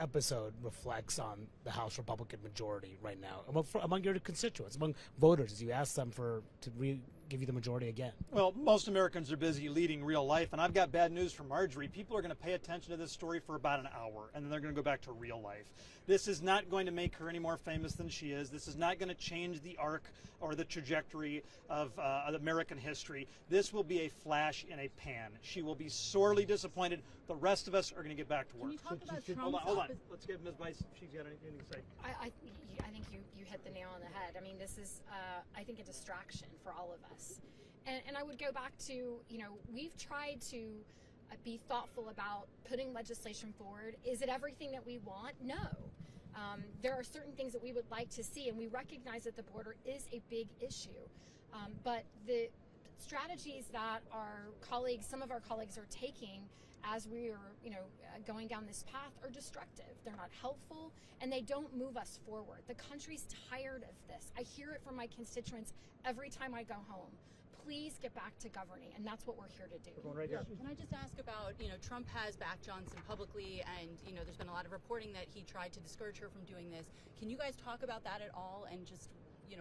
episode reflects on the House Republican majority right now among your constituents, among voters, as you ask them to give you the majority again? Well, most Americans are busy leading real life, and I've got bad news for Marjorie. People are going to pay attention to this story for about an hour, and then they're going to go back to real life. This is not going to make her any more famous than she is. This is not going to change the arc or the trajectory of American history. This will be a flash in a pan. She will be sorely disappointed. The rest of us are going to get back to work. Can you talk about Trump's Hold on. Let's give Ms. Bice, if she's got anything to say. I think you hit the nail on the head. I mean, this is, I think, a distraction for all of us. And I would go back to, we've tried to be thoughtful about putting legislation forward. Is it everything that we want? No. There are certain things that we would like to see, and we recognize that the border is a big issue. But the strategies that some of our colleagues are taking as we are, going down this path are destructive. They're not helpful, and they don't move us forward. The country's tired of this. I hear it from my constituents every time I go home. Please get back to governing, and that's what we're here to do. Right here. Can I just ask about, Trump has backed Johnson publicly, and, there's been a lot of reporting that he tried to discourage her from doing this. Can you guys talk about that at all, and just,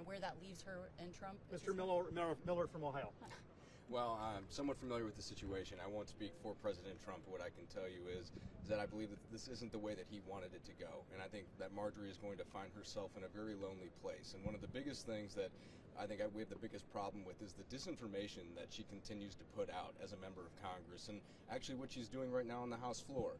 where that leaves her and Trump? Mr. Miller from Ohio. Well, I'm somewhat familiar with the situation. I won't speak for President Trump. What I can tell you is that I believe that this isn't the way that he wanted it to go. And I think that Marjorie is going to find herself in a very lonely place. And one of the biggest things that I think we have the biggest problem with is the disinformation that she continues to put out as a member of Congress, and actually what she's doing right now on the House floor.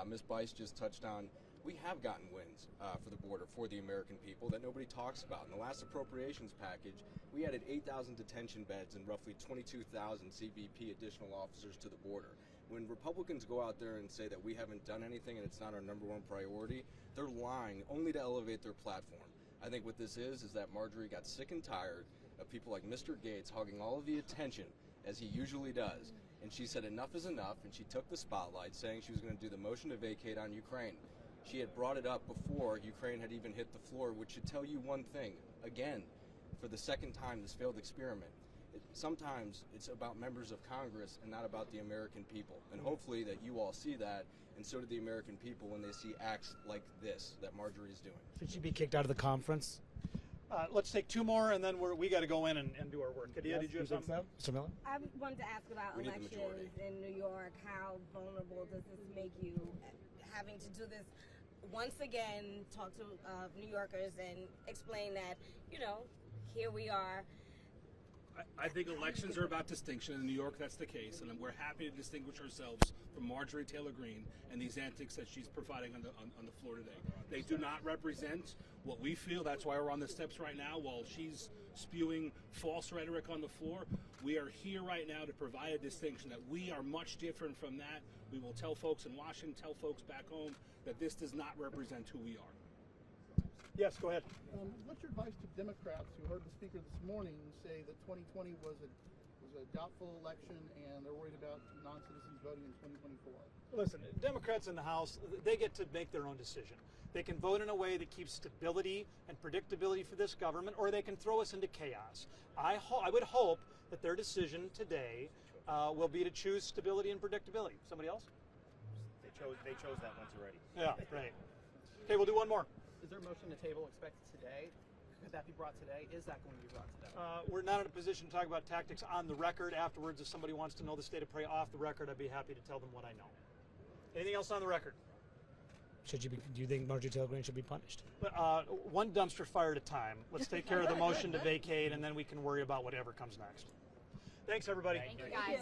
Ms. Bice just touched on, we have gotten wins for the border, for the American people, that nobody talks about. In the last appropriations package, we added 8,000 detention beds and roughly 22,000 CBP additional officers to the border. When Republicans go out there and say that we haven't done anything and it's not our number one priority, they're lying only to elevate their platform. I think what this is that Marjorie got sick and tired of people like Mr. Gates hogging all of the attention, as he usually does. And she said enough is enough, and she took the spotlight, saying she was going to do the motion to vacate on Ukraine. She had brought it up before Ukraine had even hit the floor, which should tell you one thing. Again, for the second time, this failed experiment. Sometimes it's about members of Congress and not about the American people. And hopefully that you all see that, and so do the American people when they see acts like this that Marjorie is doing. Should she be kicked out of the conference? Let's take two more, and then we got to go in and do our work. Kadia, did you have something? Mr. Miller? I wanted to ask about elections in New York. How vulnerable does this make you, having to do this once again, talk to New Yorkers and explain that, here we are. I think elections are about distinction. In New York, that's the case, and we're happy to distinguish ourselves from Marjorie Taylor Greene and these antics that she's providing on the floor today. They do not represent what we feel. That's why we're on the steps right now. While she's spewing false rhetoric on the floor, we are here right now to provide a distinction that we are much different from that. We will tell folks in Washington, tell folks back home that this does not represent who we are. Yes, go ahead. What's your advice to Democrats who heard the speaker this morning say that 2020 was a doubtful election and they're worried about non-citizens voting in 2024? Listen, Democrats in the House, they get to make their own decision. They can vote in a way that keeps stability and predictability for this government, or they can throw us into chaos. I would hope that their decision today will be to choose stability and predictability. Somebody else? They chose that once already. Yeah, right. Okay, we'll do one more. Is there a motion to table expected today? Could that be brought today? Is that going to be brought today? We're not in a position to talk about tactics on the record. Afterwards, if somebody wants to know the state of play off the record, I'd be happy to tell them what I know. Anything else on the record? Do you think Marjorie Taylor Greene should be punished? One dumpster fire at a time. Let's take care of the motion to vacate, and then we can worry about whatever comes next. Thanks, everybody. Thank you, guys.